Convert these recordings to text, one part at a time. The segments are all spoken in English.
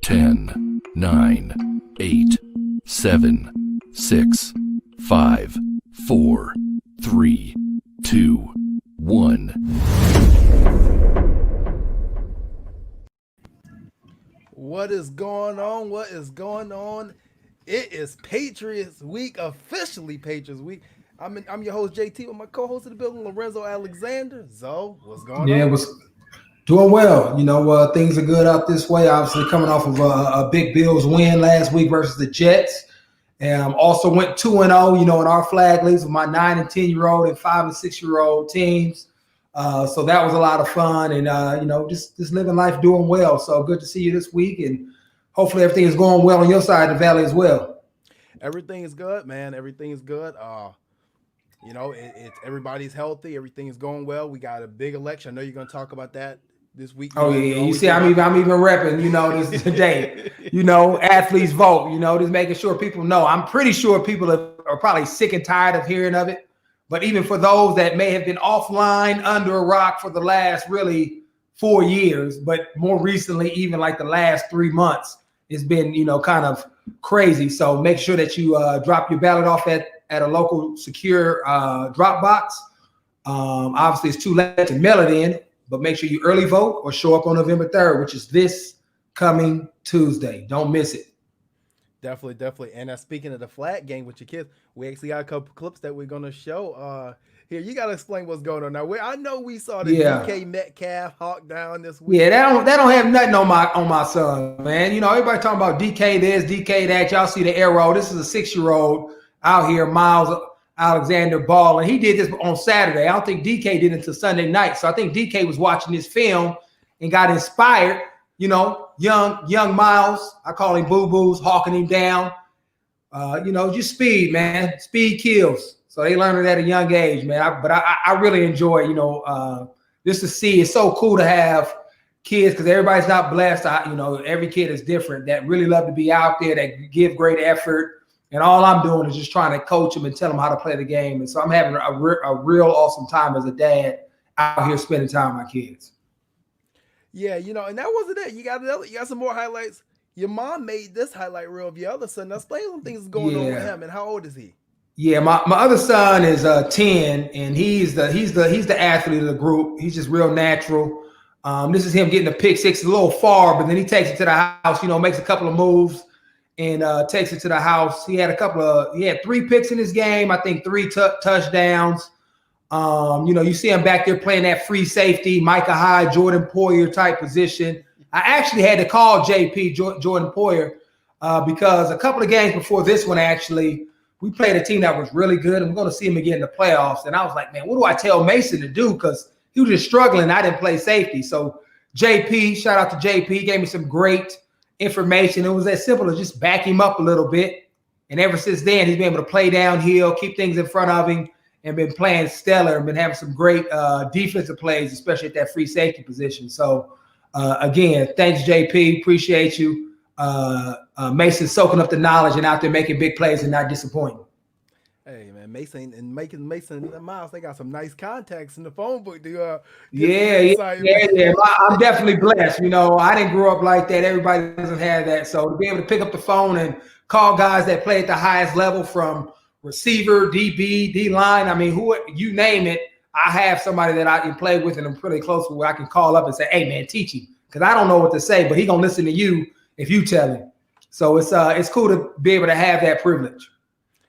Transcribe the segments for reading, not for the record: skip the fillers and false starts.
10, 9, 8, 7, 6, 5, 4, 3, 2, 1. What is going on? What is going on? It is Patriots week, officially Patriots week. I'm your host JT with my co-host of the building, Lorenzo Alexander. Zoe, what's going on? Yeah, it was doing well. Things are good out this way. Obviously, coming off of a big Bills win last week versus the Jets. And also went 2-0, in our flag leagues with my 9 and 10-year-old and 5 and 6-year-old teams. So that was a lot of fun, and just living life, doing well. So good to see you this week, and hopefully everything is going well on your side of the valley as well. Everything is good, man. Everything is good. It's everybody's healthy. Everything is going well. We got a big election. I know you're going to talk about that this week. Oh yeah, you see, I'm even repping, this today. Athletes vote. Just making sure people know. I'm pretty sure people are probably sick and tired of hearing of it. But even for those that may have been offline under a rock for the last really 4 years, but more recently, even like the last 3 months, it's been, kind of crazy. So make sure that you drop your ballot off at a local secure drop box. Obviously, it's too late to mail it in, but make sure you early vote or show up on November 3rd, which is this coming Tuesday. Don't miss it. Definitely. And speaking of the flag game with your kids, we actually got a couple clips that we're going to show. Here, you got to explain what's going on now. I know we saw the DK Metcalf hawk down this week. Yeah, that don't have nothing on my son, man. Everybody talking about DK this, DK that. Y'all see the arrow. This is a 6-year-old out here, Miles Alexander Ball, and he did this on Saturday. I don't think DK did it until Sunday night. So I think DK was watching this film and got inspired. Young Miles, I call him boo-boos, hawking him down. Just speed, man. Speed kills. So they learned it at a young age, man. I really enjoy, just to see. It's so cool to have kids because everybody's not blessed. Every kid is different that really love to be out there, that give great effort. And all I'm doing is just trying to coach them and tell them how to play the game. And so I'm having a real awesome time as a dad out here spending time with my kids. Yeah, and that wasn't it. You got some more highlights. Your mom made this highlight reel of your other son. Now explain some things going on with him. And how old is he? Yeah, my other son is 10, and he's the athlete of the group. He's just real natural. This is him getting a pick six. It's a little far, but then he takes it to the house. Makes a couple of moves and takes it to the house. He had 3 picks in his game. I think 3 touchdowns. You see him back there playing that free safety, Micah Hyde, Jordan Poyer type position. I actually had to call JP, Jordan Poyer, because a couple of games before this one, actually, we played a team that was really good, and we're going to see him again in the playoffs. And I was like, man, what do I tell Mason to do? Because he was just struggling. I didn't play safety. So JP, shout out to JP, gave me some great information. It was as simple as just back him up a little bit. And ever since then, he's been able to play downhill, keep things in front of him, and been playing stellar and been having some great defensive plays, especially at that free safety position. So, again, thanks, JP. Appreciate you. Mason soaking up the knowledge and out there making big plays and not disappointing. Hey, man, Mason and Miles, they got some nice contacts in the phone book. Yeah. I'm definitely blessed. I didn't grow up like that. Everybody doesn't have that. So to be able to pick up the phone and call guys that play at the highest level, from receiver, DB, D-line, who you name it, I have somebody that I can play with and I'm pretty close with, where I can call up and say, hey, man, teach him. Because I don't know what to say, but he going to listen to you if you tell him. So it's cool to be able to have that privilege.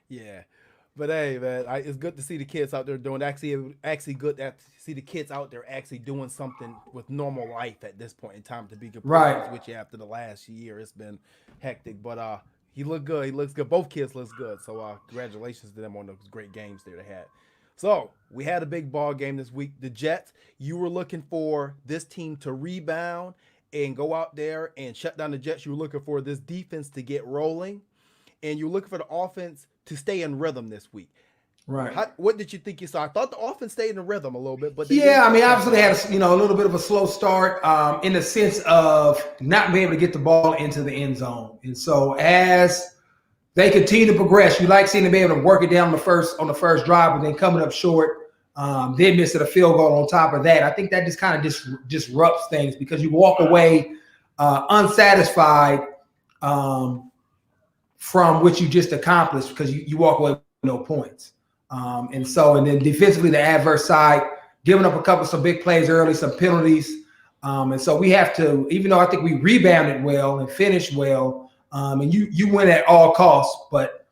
Yeah. But hey, man, it's good to see the kids out there doing actually good to see the kids out there actually doing something with normal life at this point in time. To be completely Right. honest with you, after the last year, it's been hectic. But he looked good. He looks good. Both kids looks good. So congratulations to them on those great games they had. So we had a big ball game this week. The Jets. You were looking for this team to rebound and go out there and shut down the Jets. You were looking for this defense to get rolling, and you're looking for the offense to stay in rhythm this week. Right. What did you think you saw? I thought the offense stayed in rhythm a little bit, but yeah, I mean, obviously they had a little bit of a slow start in the sense of not being able to get the ball into the end zone, and so as they continue to progress, you like seeing them be able to work it down on the first drive, but then coming up short, then missing a field goal on top of that. I think that just kind of disrupts things because you walk away unsatisfied from what you just accomplished because you walk away with no points. And then defensively, the adverse side, giving up some big plays early, some penalties. And so we have to, even though I think we rebounded well and finished well, and you win at all costs, but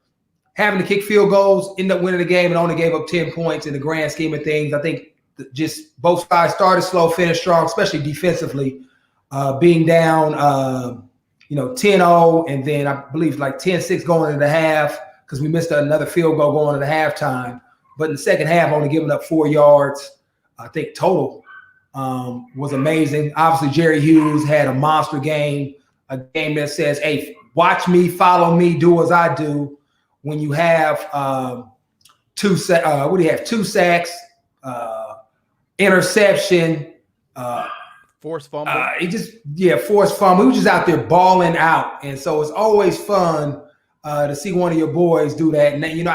having to kick field goals, end up winning the game and only gave up 10 points in the grand scheme of things. I think just both sides started slow, finished strong, especially defensively, being down 10-0, and then I believe like 10-6 going into the half because we missed another field goal going into halftime. But in the second half, only giving up 4 yards, I think total, was amazing. Obviously, Jerry Hughes had a monster game, a game that says, hey, watch me, follow me, do as I do. When you have 2 sacks, interception, forced fumble. Forced fumble. He was just out there balling out. And so it's always fun to see one of your boys do that. And,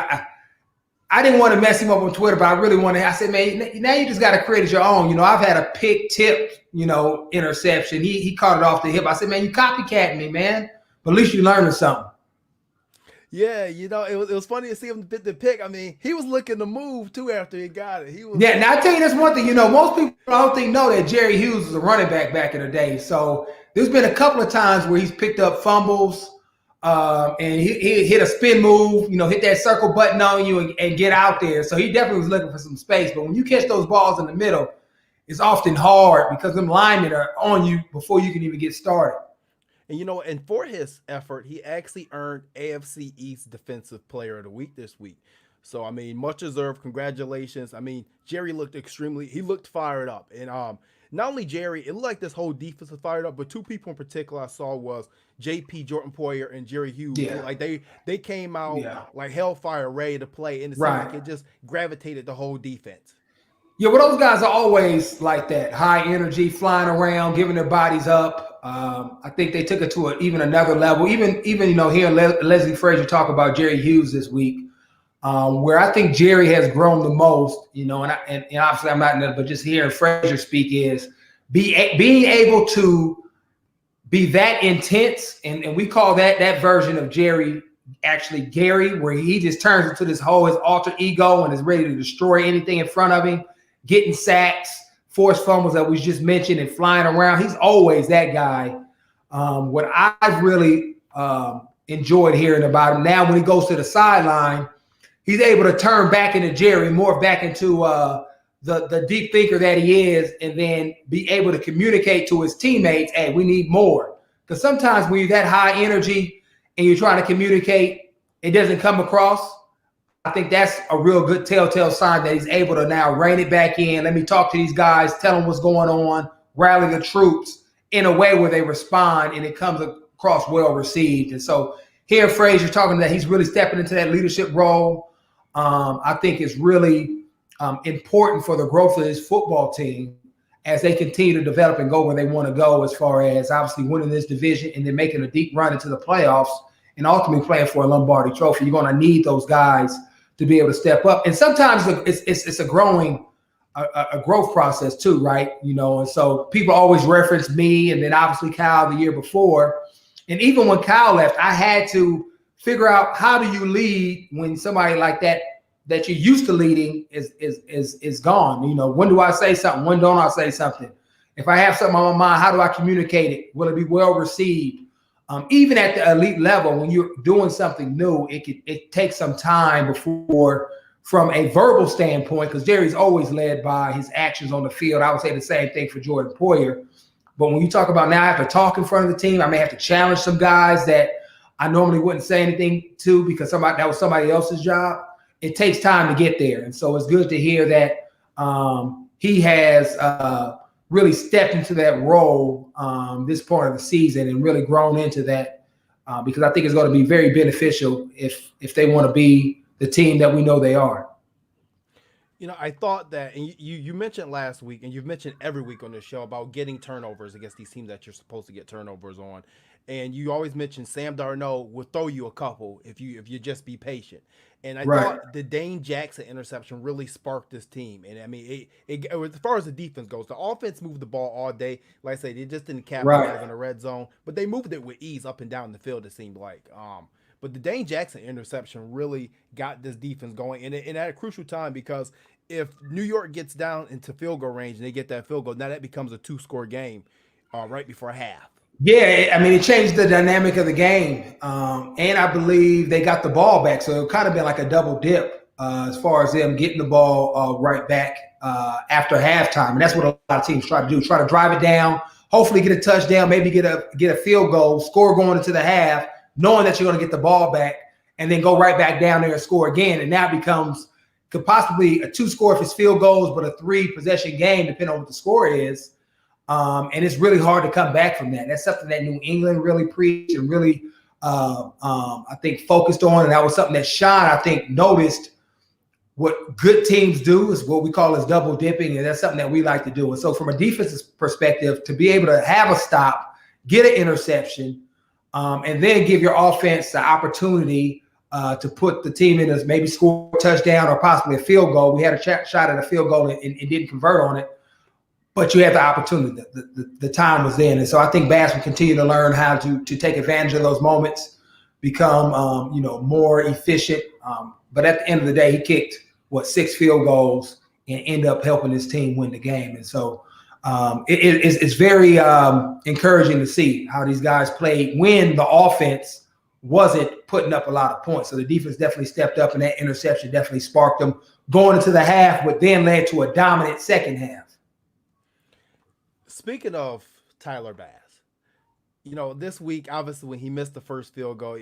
I didn't want to mess him up on Twitter, but I really wanted – I said, man, now you just got to create your own. I've had a pick tip, interception. He caught it off the hip. I said, man, you copycatting me, man. But at least you learning something. Yeah, it was funny to see him hit the pick. I mean, he was looking to move too after he got it. Now I'll tell you this one thing. Most people I don't think know that Jerry Hughes was a running back in the day. So there's been a couple of times where he's picked up fumbles, and he hit a spin move. Hit that circle button on you and get out there. So he definitely was looking for some space. But when you catch those balls in the middle, it's often hard because them linemen are on you before you can even get started. And and for his effort, he actually earned AFC East Defensive Player of the Week this week. So, I mean, much deserved. Congratulations. I mean, Jerry looked fired up. And not only Jerry, it looked like this whole defense was fired up, but 2 people in particular I saw was JP Jordan Poyer and Jerry Hughes. Yeah. Like they came out like hellfire, ready to play. And it seemed like it just gravitated the whole defense. Yeah, well, those guys are always like that, high energy, flying around, giving their bodies up. I think they took it to even another level. Even hearing Leslie Frazier talk about Jerry Hughes this week, where I think Jerry has grown the most. And obviously I'm not in it, but just hearing Frazier speak is being able to be that intense, and we call that version of Jerry actually Gary, where he just turns into his alter ego and is ready to destroy anything in front of him. Getting sacks, forced fumbles that we just mentioned, and flying around. He's always that guy. What I've really enjoyed hearing about him now, when he goes to the sideline, he's able to turn back into Jerry, morph back into the deep thinker that he is, and then be able to communicate to his teammates, hey, we need more. Because sometimes when you're that high energy and you're trying to communicate, it doesn't come across. I think that's a real good telltale sign that he's able to now rein it back in. Let me talk to these guys, tell them what's going on, rally the troops in a way where they respond and it comes across well received. And so here, Frazier talking that he's really stepping into that leadership role. I think is really important for the growth of this football team as they continue to develop and go where they want to go, as far as obviously winning this division and then making a deep run into the playoffs and ultimately playing for a Lombardi trophy. You're going to need those guys to be able to step up. And sometimes it's a growth process too, right? And so people always reference me and then obviously Kyle the year before. And even when Kyle left, I had to figure out, how do you lead when somebody like that you're used to leading is gone? When do I say something? When don't I say something? If I have something on my mind, how do I communicate it? Will it be well received? even at the elite level, when you're doing something new, it takes some time before, from a verbal standpoint, because Jerry's always led by his actions on the field. I would say the same thing for Jordan Poyer. But when you talk about now I have to talk in front of the team, I may have to challenge some guys that I normally wouldn't say anything to because that was somebody else's job. It takes time to get there. And so it's good to hear that he has really stepped into that role this part of the season and really grown into that because I think it's going to be very beneficial if they want to be the team that we know they are. You know, I thought that, and you mentioned last week, and you've mentioned every week on this show about getting turnovers against these teams that you're supposed to get turnovers on. And you always mention Sam Darnold will throw you a couple if you just be patient. And I thought the Dane Jackson interception really sparked this team. And I mean, as far as the defense goes, the offense moved the ball all day. Like I say, they just didn't capitalize in the red zone, but they moved it with ease up and down the field. It seemed like. But the Dane Jackson interception really got this defense going, and at a crucial time because if New York gets down into field goal range and they get that field goal, now that becomes a 2-score game right before half. Yeah, I mean, it changed the dynamic of the game, and I believe they got the ball back, so it kind of been like a double dip as far as them getting the ball right back after halftime, and that's what a lot of teams try to do: try to drive it down, hopefully get a touchdown, maybe get a field goal, score going into the half, knowing that you're going to get the ball back, and then go right back down there and score again, and now it could possibly a 2-score if it's field goals, but a 3-possession game depending on what the score is. And it's really hard to come back from that. That's something that New England really preached and really, I think, focused on. And that was something that Sean, I think, noticed what good teams do is what we call is double dipping. And that's something that we like to do. And so from a defensive perspective, to be able to have a stop, get an interception, and then give your offense the opportunity to put the team in as maybe score a touchdown or possibly a field goal. We had a shot at a field goal and didn't convert on it. But you had the opportunity. The time was in. And so I think Bass will continue to learn how to take advantage of those moments, become more efficient. But at the end of the day, he kicked, 6 field goals and end up helping his team win the game. And so it's very encouraging to see how these guys played when the offense wasn't putting up a lot of points. So the defense definitely stepped up, and that interception definitely sparked them going into the half, but then led to a dominant second half. Speaking of Tyler Bass, this week, obviously, when he missed the first field goal,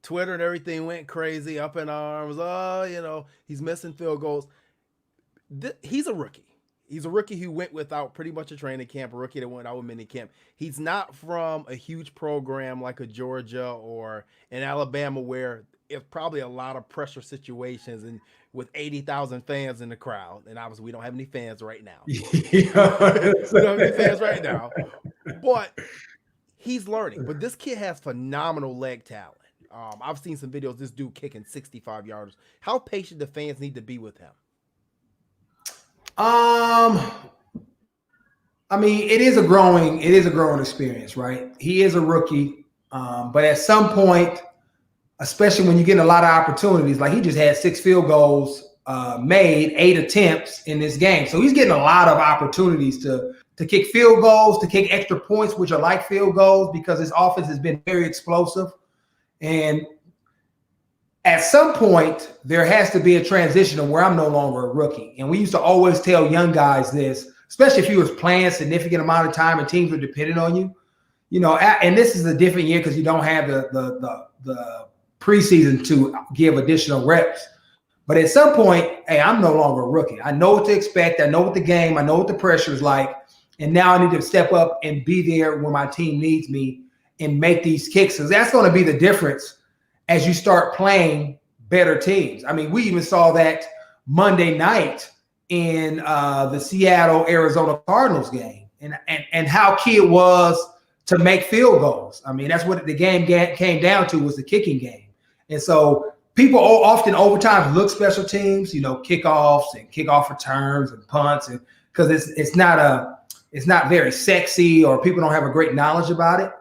Twitter and everything went crazy, up in arms. Oh, he's missing field goals. He's a rookie. He's a rookie who went without pretty much a training camp, a rookie that went out with mini camp. He's not from a huge program like a Georgia or an Alabama where it's probably a lot of pressure situations and with 80,000 fans in the crowd. And obviously we don't have any fans right now. We don't have any fans right now. But he's learning. But this kid has phenomenal leg talent. I've seen some videos, this dude kicking 65 yards. How patient the fans need to be with him? I mean, it is a growing experience, right? He is a rookie. But at some point, especially when you get a lot of opportunities, like he just had 6 field goals made, 8 attempts in this game. So he's getting a lot of opportunities to kick field goals, to kick extra points, which are like field goals, because his offense has been very explosive. And at some point, there has to be a transition of where I'm no longer a rookie. And we used to always tell young guys this, especially if you was playing a significant amount of time and teams were dependent on you. And this is a different year because you don't have the preseason to give additional reps. But at some point, hey, I'm no longer a rookie. I know what to expect. I know what the game, I know what the pressure is like. And now I need to step up and be there when my team needs me and make these kicks. Because that's going to be the difference as you start playing better teams. I mean, we even saw that Monday night in the Seattle-Arizona Cardinals game and how key it was to make field goals. I mean, that's what the game came down to, was the kicking game. And so people often overtime look special teams, kickoffs and kickoff returns and punts, and because it's not very sexy or people don't have a great knowledge about it.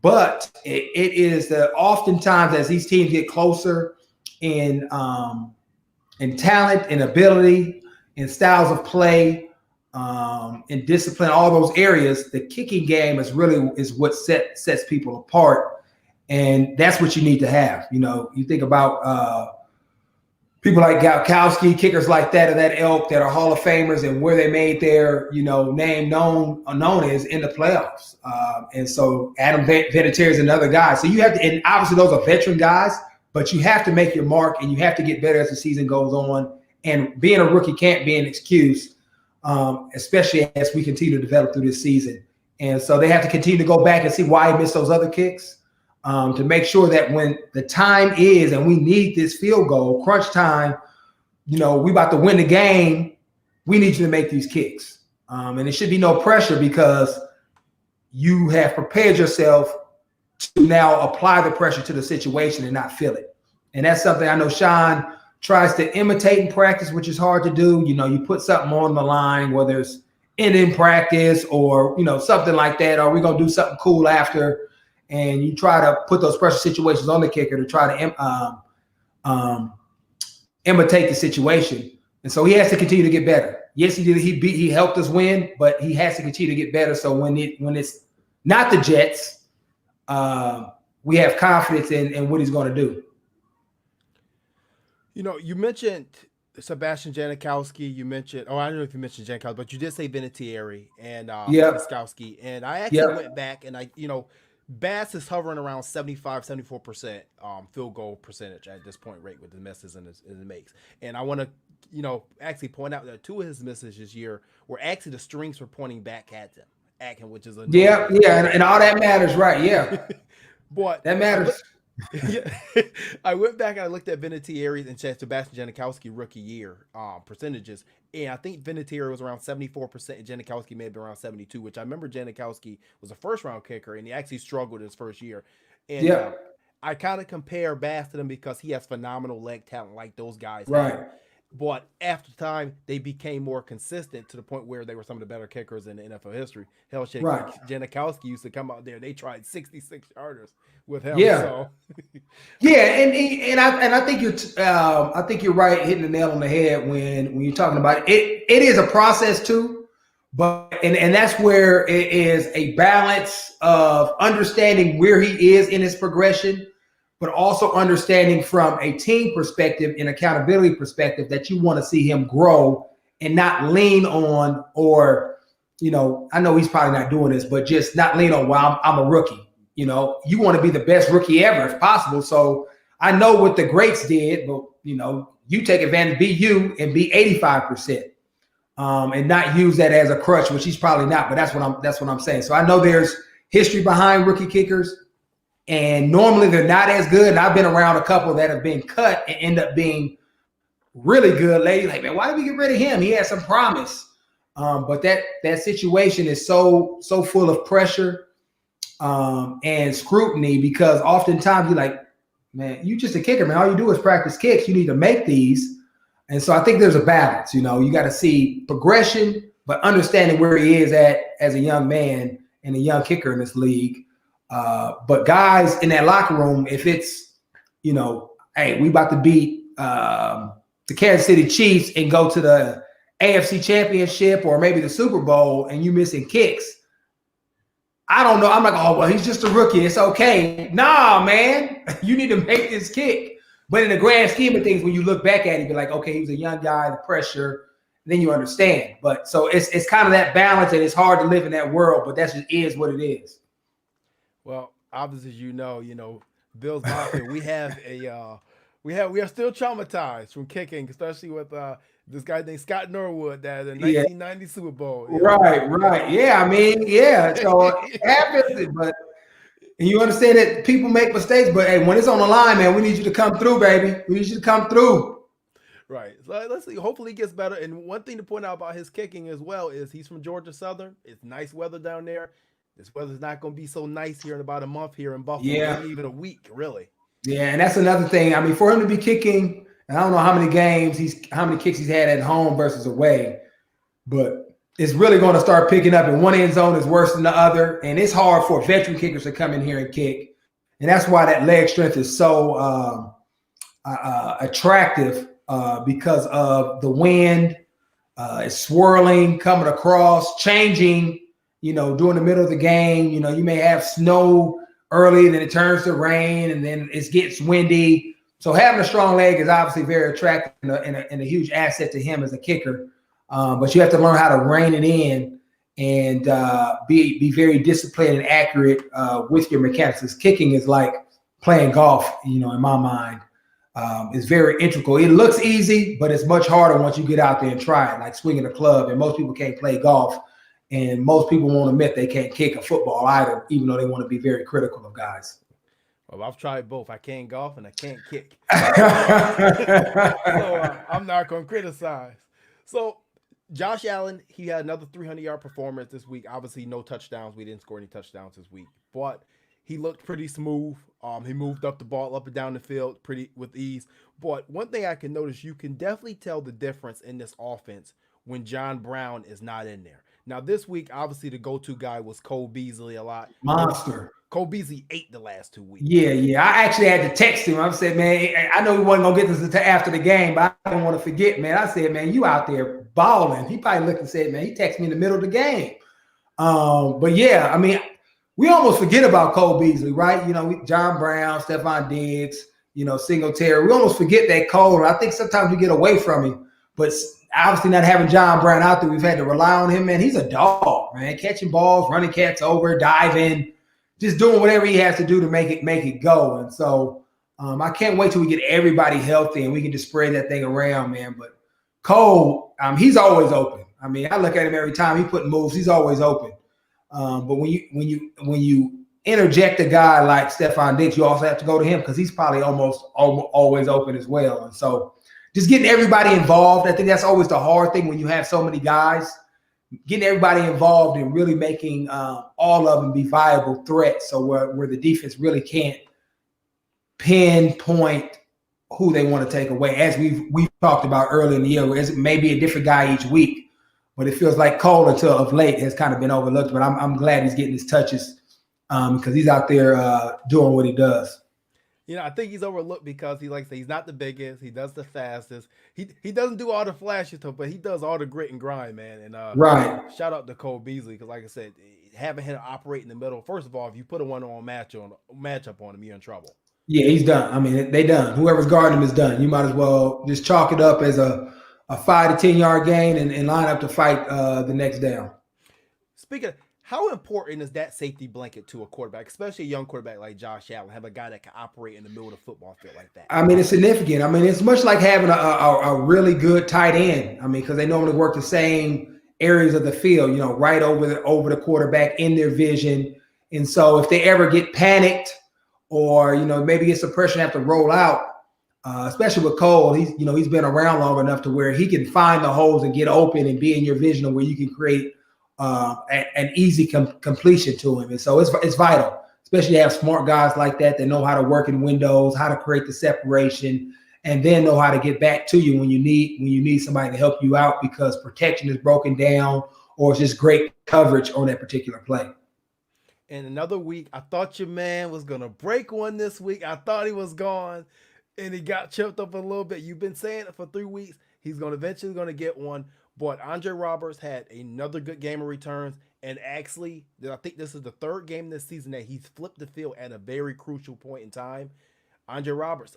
But it is that oftentimes as these teams get closer in talent and ability and styles of play, and discipline, all those areas, the kicking game is what sets people apart. And that's what you need to have. You think about people like Gawkowski, kickers like that of that ilk that are Hall of Famers and where they made their, name known as in the playoffs. And so Adam Vinatieri is another guy. So you have to, and obviously those are veteran guys, but you have to make your mark and you have to get better as the season goes on. And being a rookie can't be an excuse, especially as we continue to develop through this season. And so they have to continue to go back and see why he missed those other kicks. To make sure that when the time is and we need this field goal, crunch time, we about to win the game, we need you to make these kicks. And there should be no pressure because you have prepared yourself to now apply the pressure to the situation and not feel it. And that's something I know Sean tries to imitate in practice, which is hard to do. You put something on the line, whether it's in practice or, something like that, or we're going to do something cool after. And you try to put those pressure situations on the kicker to try to imitate the situation. And so he has to continue to get better. Yes, he did. He helped us win, but he has to continue to get better. So when it's not the Jets, we have confidence in what he's going to do. You mentioned Sebastian Janikowski. You mentioned, I don't know if you mentioned Janikowski, but you did say Vinatieri and Janikowski. And I actually went back and Bass is hovering around 74% field goal percentage at this point rate with the misses and the makes. And I want to, actually point out that two of his misses this year were actually the strings were pointing back at him, which is and all that matters, right? Yeah, but that matters. I went back and I looked at Vinatieri's and Sebastian Janikowski rookie year percentages, and I think Vinatieri was around 74% and Janikowski may have been around 72%, which I remember Janikowski was a first-round kicker and he actually struggled his first year. And I kind of compare Bass to them because he has phenomenal leg talent like those guys have. But after time, they became more consistent to the point where they were some of the better kickers in NFL history. Hell, Janikowski used to come out there. They tried 66-yarders with him. Yeah, so. and I think you're right, hitting the nail on the head when you're talking about it. It is a process too, but and that's where it is a balance of understanding where he is in his progression, but also understanding from a team perspective and accountability perspective that you want to see him grow and not lean on, or, I know he's probably not doing this, but just not lean on, well, I'm a rookie. You want to be the best rookie ever if possible. So I know what the greats did, but, you take advantage, be you and be 85%. And not use that as a crutch, which he's probably not, but that's what I'm saying. So I know there's history behind rookie kickers. And normally they're not as good. And I've been around a couple that have been cut and end up being really good. Lady, like, man, why did we get rid of him? He had some promise. But that situation is so full of pressure and scrutiny, because oftentimes you're like, man, you just a kicker, man. All you do is practice kicks. You need to make these. And so I think there's a balance. You got to see progression, but understanding where he is at as a young man and a young kicker in this league. But guys in that locker room, if it's, hey, we about to beat the Kansas City Chiefs and go to the AFC Championship or maybe the Super Bowl and you missing kicks, I don't know. I'm like, oh, well, he's just a rookie. It's okay. Nah, man, you need to make this kick. But in the grand scheme of things, when you look back at it, you're like, okay, he was a young guy, the pressure, then you understand. But so it's kind of that balance, and it's hard to live in that world, but that just is what it is. Well, obviously, Bills Mafia, we are still traumatized from kicking, especially with this guy named Scott Norwood that in the 1990 Super Bowl. Right. Yeah, So it happens, but you understand that people make mistakes, but hey, when it's on the line, man, we need you to come through, baby. We need you to come through. Right. So let's see. Hopefully he gets better. And one thing to point out about his kicking as well is he's from Georgia Southern. It's nice weather down there. This weather's not going to be so nice here in about a month here in Buffalo, maybe even a week, really. Yeah, and that's another thing. I mean, for him to be kicking, and I don't know how many kicks he's had at home versus away, but it's really going to start picking up. And one end zone is worse than the other, and it's hard for veteran kickers to come in here and kick. And that's why that leg strength is so attractive because of the wind, is swirling, coming across, changing, during the middle of the game. You may have snow early, then it turns to rain, and then it gets windy. So having a strong leg is obviously very attractive and a huge asset to him as a kicker. But you have to learn how to rein it in and be very disciplined and accurate with your mechanics. Because kicking is like playing golf, in my mind. It's very integral. It looks easy, but it's much harder once you get out there and try it, like swinging a club. And most people can't play golf, and most people won't admit they can't kick a football either, even though they want to be very critical of guys. Well, I've tried both. I can't golf and I can't kick. So I'm not going to criticize. So Josh Allen, he had another 300-yard performance this week. Obviously, no touchdowns. We didn't score any touchdowns this week, but he looked pretty smooth. He moved up the ball up and down the field pretty with ease. But one thing I can notice, you can definitely tell the difference in this offense when John Brown is not in there. Now, this week, obviously, the go-to guy was Cole Beasley a lot. Monster. Cole Beasley ate the last 2 weeks. Yeah. I actually had to text him. I said, man, I know we wasn't going to get this until after the game, but I don't want to forget, man. I said, man, you out there balling. He probably looked and said, man, he texted me in the middle of the game. But, yeah, I mean, we almost forget about Cole Beasley, right? John Brown, Stephon Diggs, Singletary. We almost forget that Cole. And I think sometimes we get away from him. But obviously not having John Brown out there, we've had to rely on him, man. He's a dog, man. Catching balls, running cats over, diving, just doing whatever he has to do to make it go. And so I can't wait till we get everybody healthy and we can just spread that thing around, man. But Cole, he's always open. I mean, I look at him every time he put moves. He's always open. But when you interject a guy like Stephon Diggs, you also have to go to him because he's probably almost always open as well. And so just getting everybody involved, I think that's always the hard thing when you have so many guys. Getting everybody involved and really making all of them be viable threats, so where the defense really can't pinpoint who they want to take away. As we've talked about earlier in the year, where it may be a different guy each week, but it feels like Cole until of late has kind of been overlooked. But I'm glad he's getting his touches because he's out there doing what he does. I think he's overlooked because he's not the biggest. He does the fastest. He doesn't do all the flashy stuff, but he does all the grit and grind, man. And right. Shout out to Cole Beasley because, like I said, having him operate in the middle. First of all, if you put a one-on-one matchup on him, you're in trouble. Yeah, he's done. I mean, they done. Whoever's guarding him is done. You might as well just chalk it up as a 5 to 10 yard gain and line up to fight the next down. Speaking of, how important is that safety blanket to a quarterback, especially a young quarterback like Josh Allen, have a guy that can operate in the middle of the football field like that? I mean, it's significant. I mean, it's much like having a really good tight end. I mean, because they normally work the same areas of the field, right over the quarterback in their vision. And so if they ever get panicked or, maybe get some pressure and have to roll out, especially with Cole, he's been around long enough to where he can find the holes and get open and be in your vision where you can create an easy completion to him. And so it's vital, especially to have smart guys like that know how to work in windows, how to create the separation, and then know how to get back to you when you need somebody to help you out because protection is broken down or it's just great coverage on that particular play. And another week, I thought your man was going to break one this week. I thought he was gone, and he got chipped up a little bit. You've been saying it for 3 weeks. He's eventually going to get one. But Andre Roberts had another good game of returns. And actually, I think this is the third game this season that he's flipped the field at a very crucial point in time. Andre Roberts,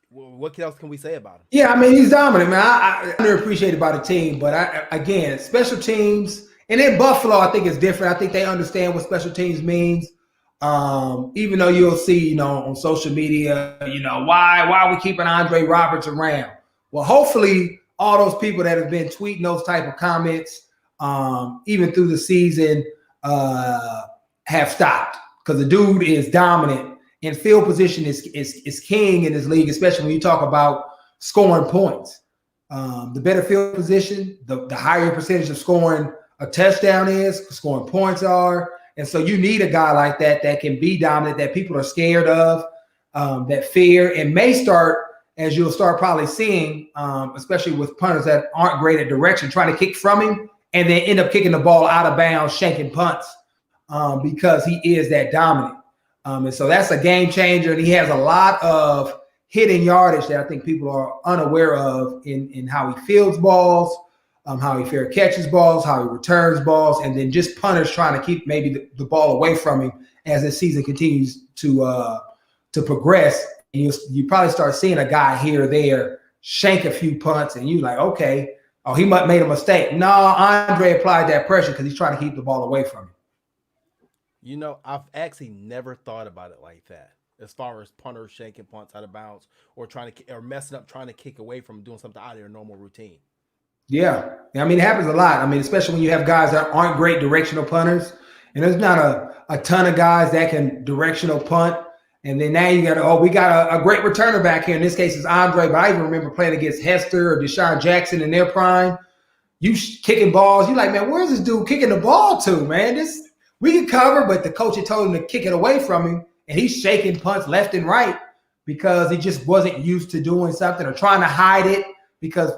what else can we say about him? Yeah, I mean, he's dominant, man. I underappreciated by the team. But, again, special teams. And in Buffalo, I think it's different. I think they understand what special teams means. Even though you'll see, on social media, why are we keeping Andre Roberts around? Well, hopefully all those people that have been tweeting those type of comments, even through the season, have stopped because the dude is dominant and field position is king in this league, especially when you talk about scoring points. The better field position, the higher percentage of scoring a touchdown is, scoring points are. And so you need a guy like that can be dominant, that people are scared of, that fear, and may start, as you'll start probably seeing, especially with punters that aren't great at direction, trying to kick from him and then end up kicking the ball out of bounds, shanking punts because he is that dominant. And so that's a game changer. And he has a lot of hidden yardage that I think people are unaware of in how he fields balls, how he fair catches balls, how he returns balls, and then just punters trying to keep maybe the ball away from him as the season continues to progress. And you probably start seeing a guy here or there shank a few punts, and you like, okay, oh, he might made a mistake. No, Andre applied that pressure because he's trying to keep the ball away from him. You know, I've actually never thought about it like that. As far as punters shanking punts out of bounds or messing up, trying to kick away from doing something out of their normal routine. Yeah. I mean, it happens a lot. I mean, especially when you have guys that aren't great directional punters, and there's not a ton of guys that can directional punt. And then now you we got a great returner back here. In this case, it's Andre, but I even remember playing against Hester or Deshaun Jackson in their prime. You kicking balls. You're like, man, where's this dude kicking the ball to, man? We can cover, but the coach had told him to kick it away from him, and he's shaking punts left and right because he just wasn't used to doing something or trying to hide it because,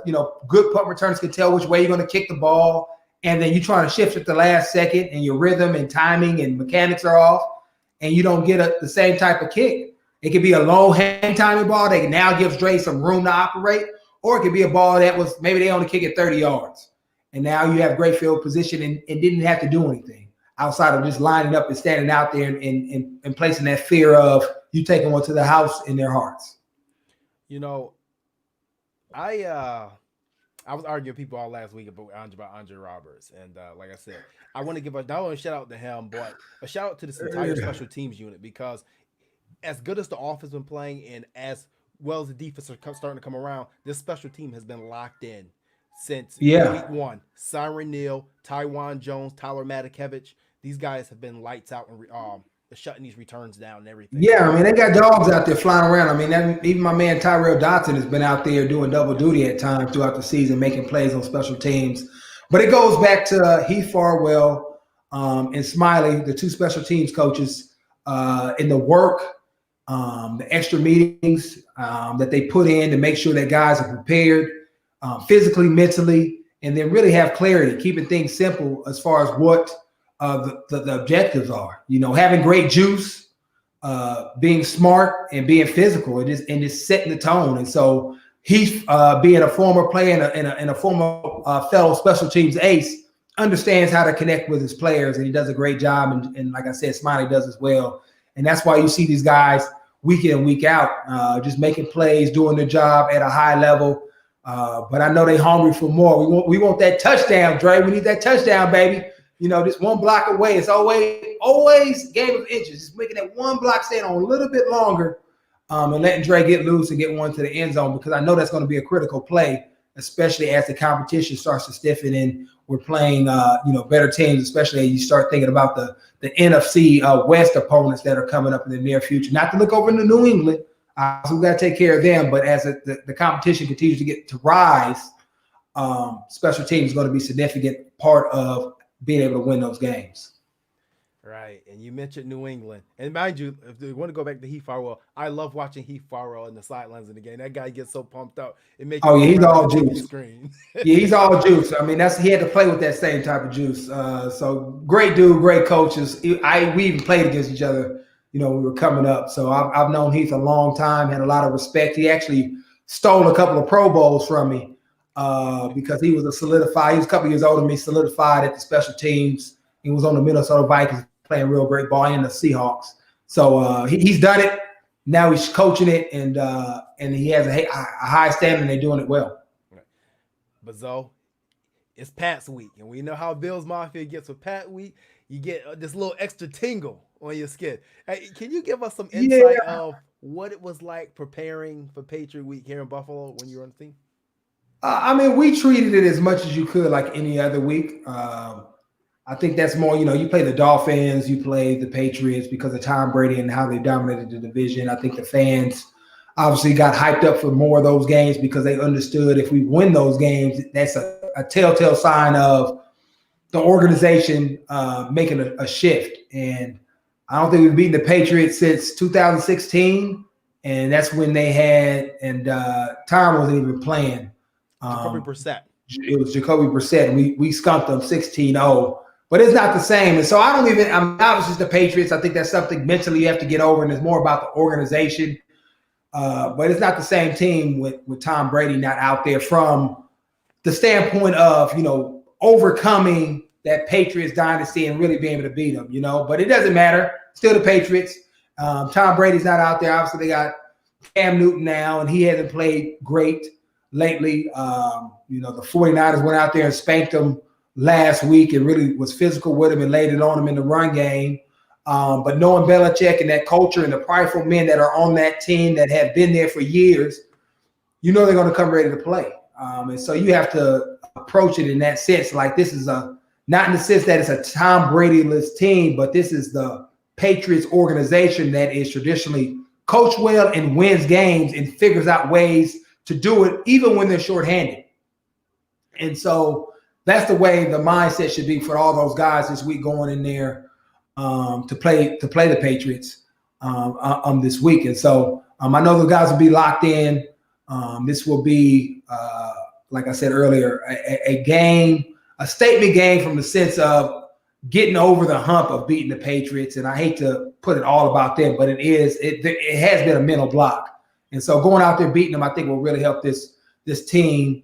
good punt returners can tell which way you're going to kick the ball, and then you're trying to shift at the last second, and your rhythm and timing and mechanics are off, and you don't get the same type of kick. It could be a low hang timing ball that now gives Dre some room to operate, or it could be a ball that was maybe they only kick it 30 yards, and now you have great field position and didn't have to do anything outside of just lining up and standing out there and placing that fear of you taking one to the house in their hearts. I was arguing with people all last week about Andre Roberts. And like I said, I want to give not only a shout out to him, but a shout out to this entire special teams unit, because as good as the offense been playing and as well as the defense are starting to come around, this special team has been locked in since week one. Siren Neal, Tywan Jones, Tyler Matakevich, these guys have been lights out and shutting these returns down and everything. Yeah, I mean, they got dogs out there flying around. I mean, even my man Tyrell Dotson has been out there doing double duty at times throughout the season, making plays on special teams. But it goes back to Heath Farwell and Smiley, the two special teams coaches, in the work, the extra meetings that they put in to make sure that guys are prepared physically, mentally, and then really have clarity, keeping things simple as far as what the objectives are. Having great juice, being smart, and being physical, and just setting the tone. And so he's being a former player and a former fellow special teams ace, understands how to connect with his players, and he does a great job. And like I said, Smiley does as well. And that's why you see these guys week in and week out, just making plays, doing their job at a high level. But I know they're hungry for more. We want that touchdown, Dre. We need that touchdown, baby. Just one block away. It's always game of inches. Just making that one block stand on a little bit longer, and letting Dre get loose and get one to the end zone, because I know that's going to be a critical play, especially as the competition starts to stiffen and we're playing, better teams, especially as you start thinking about the NFC West opponents that are coming up in the near future. Not to look over into New England. So we got to take care of them. But as the competition continues to rise, special teams is going to be a significant part of being able to win those games. Right. And you mentioned New England. And mind you, if you want to go back to Heath Farwell, I love watching Heath Farwell in the sidelines in the game. That guy gets so pumped up. It makes he's all juice. Yeah, he's all juice. I mean, he had to play with that same type of juice. So great dude, great coaches. We even played against each other, when we were coming up. So I've known Heath a long time, had a lot of respect. He actually stole a couple of Pro Bowls from me because he was a couple years older than me, solidified at the special teams. He was on the Minnesota Vikings, playing real great ball, in the Seahawks. So he's done it. Now he's coaching it, and he has a high standard, and they're doing it well. Right. But Zoe, it's Pat's week, and we know how Bills Mafia gets with Pat week. You get this little extra tingle on your skin. Hey, can you give us some insight of what it was like preparing for Patriot Week here in Buffalo when you were on the team? I mean, we treated it as much as you could like any other week. I think that's more, you play the Dolphins, you play the Patriots because of Tom Brady and how they dominated the division. I think the fans obviously got hyped up for more of those games because they understood if we win those games, that's a telltale sign of the organization making a shift. And I don't think we've beaten the Patriots since 2016, and that's when they had, and Tom wasn't even playing. Jacoby Brissett. It was Jacoby Brissett, and we skunked them 16-0. But it's not the same. And so I'm obviously the Patriots. I think that's something mentally you have to get over, and it's more about the organization. But it's not the same team with Tom Brady not out there from the standpoint of, overcoming that Patriots dynasty and really being able to beat them, but it doesn't matter. Still the Patriots. Tom Brady's not out there. Obviously, they got Cam Newton now, and he hasn't played great lately. The 49ers went out there and spanked them last week and really was physical with him and laid it on him in the run game. But knowing Belichick and that culture and the prideful men that are on that team that have been there for years, they're going to come ready to play. And so you have to approach it in that sense. Like this is not in the sense that it's a Tom Brady-less team, but this is the Patriots organization that is traditionally coached well and wins games and figures out ways to do it even when they're shorthanded. And so that's the way the mindset should be for all those guys this week going in there to play the Patriots this week. And so I know the guys will be locked in. This will be, like I said earlier, a game, a statement game from the sense of getting over the hump of beating the Patriots. And I hate to put it all about them, but it has been a mental block. And so going out there beating them, I think will really help this team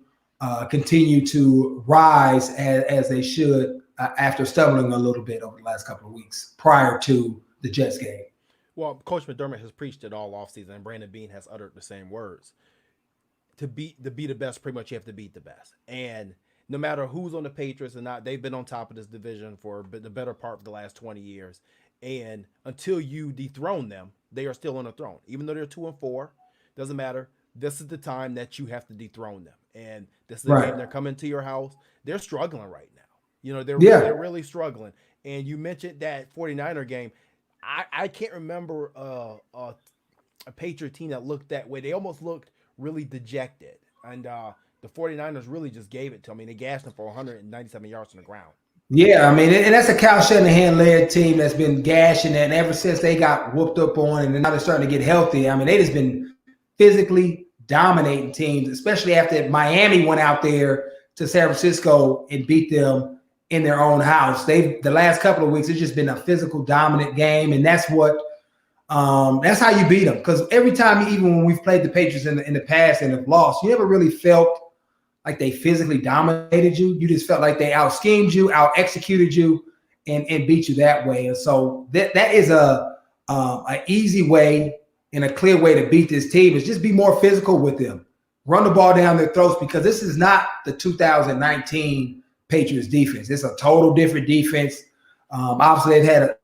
continue to rise as they should after stumbling a little bit over the last couple of weeks prior to the Jets game. Well, Coach McDermott has preached it all offseason, and Brandon Beane has uttered the same words. To be the best, pretty much you have to beat the best. And no matter who's on the Patriots or not, they've been on top of this division for the better part of the last 20 years. And until you dethrone them, they are still on the throne. Even though they're 2-4, doesn't matter. This is the time that you have to dethrone them. And this is the game they're coming to your house. They're struggling right now. They're really struggling. And you mentioned that 49er game. I can't remember a Patriot team that looked that way. They almost looked really dejected. And the 49ers really just gave it to them. I mean, they gashed them for 197 yards on the ground. Yeah, I mean, and that's a Kyle Shanahan-led team that's been gashing that. And ever since they got whooped up on and now they're starting to get healthy, I mean, they just been physically dominating teams, especially after Miami went out there to San Francisco and beat them in their own house. The last couple of weeks, it's just been a physical dominant game. And that's how you beat them. Because every time, even when we've played the Patriots in the past and have lost, you never really felt like they physically dominated you. You just felt like they out-schemed you, out-executed you, and beat you that way. And so that is a easy way and a clear way to beat this team is just be more physical with them. Run the ball down their throats because this is not the 2019 Patriots defense. It's a total different defense. Obviously, they've had